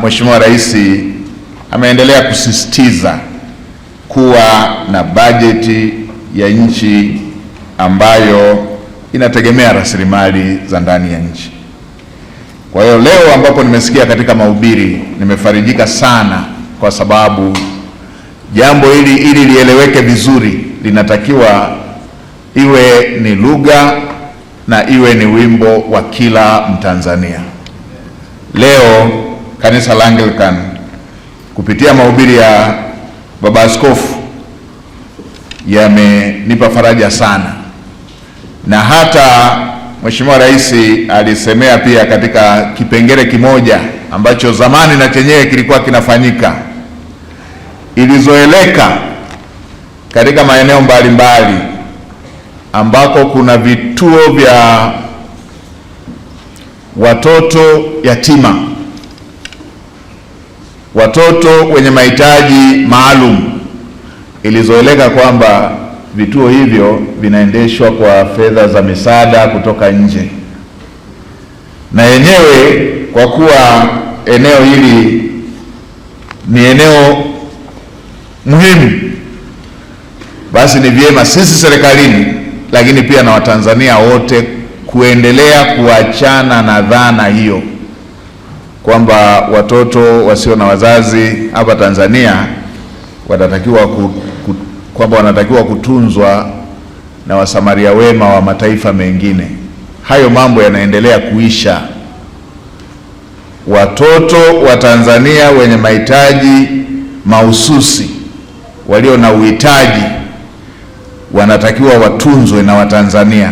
Mheshimiwa Rais ameendelea kusisitiza kuwa na bajeti ya nchi ambayo inategemea rasilimali za ndani ya nchi. Kwa hiyo leo ambapo nimesikia katika mahubiri nimefarijika sana, kwa sababu jambo hili ili lieleweke vizuri linatakiwa iwe ni lugha na iwe ni wimbo wa kila Mtanzania. Leo kanisa la Anglican kupitia mahubiri ya Baba Askofu yamenipa faraja sana, na hata Mheshimiwa Rais alisemea pia katika kipengele kimoja ambacho zamani na chenyewe kilikuwa kinafanyika, ilizoeleka katika maeneo mbalimbali ambako kuna vituo vya watoto yatima, watoto wenye mahitaji maalum. Ilizoeleka kwamba vituo hivyo vinaendeshwa kwa fedha za misaada kutoka nje, na yenyewe kwa kuwa eneo hili ni eneo muhimu, basi ni vyema sisi serikalini, lakini pia na Watanzania wote kuendelea kuachana na dhana hiyo kwamba watoto wasio na wazazi hapa Tanzania wanatakiwa kutunzwa na wasamaria wema wa mataifa mengine. Hayo mambo yanaendelea kuisha. Watoto wa Tanzania wenye mahitaji mahususi, walio na uhitaji, wanatakiwa watunzwe na Watanzania.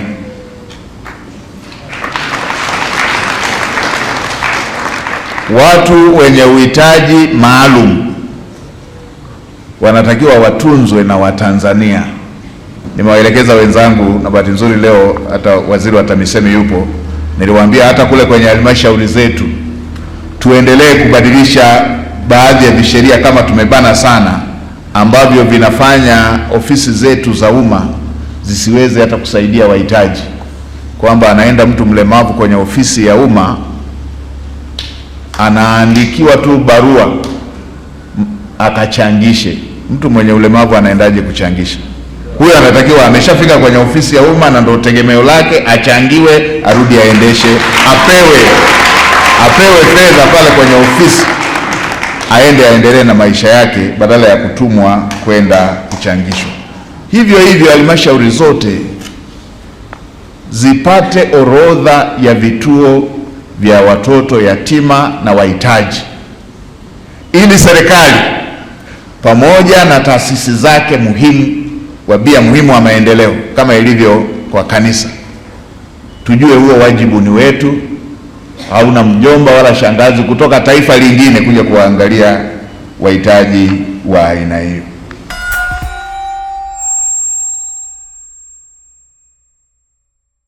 Watu wenye uhitaji maalum wanatakiwa watunzwe na Watanzania. Nimewaelekeza wenzangu, na bahati nzuri leo hata waziri wa TAMISEMI yupo, niliwaambia hata kule kwenye halmashauri zetu tuendelee kubadilisha baadhi ya visheria kama tumebana sana, ambavyo vinafanya ofisi zetu za umma zisiweze hata kusaidia wahitaji, kwamba anaenda mtu mlemavu kwenye ofisi ya umma anaandikiwa tu barua akachangishe. Mtu mwenye ulemavu anaendaje kuchangisha? Huyo anatakiwa ameshafika kwenye ofisi ya umma na ndio tegemeo lake, achangiwe, arudi aendeshe, apewe fedha pale kwenye ofisi, aendelee na maisha yake badala ya kutumwa kwenda kuchangishwa. Hivyo hivyo halmashauri zote zipate orodha ya vituo vya watoto yatima na wahitaji, ili serikali pamoja na taasisi zake muhimu, wabia muhimu wa maendeleo kama ilivyo kwa kanisa, tujue huo wajibu ni wetu. Hauna mjomba wala shangazi kutoka taifa lingine kuja kuangalia wahitaji wa aina hiyo.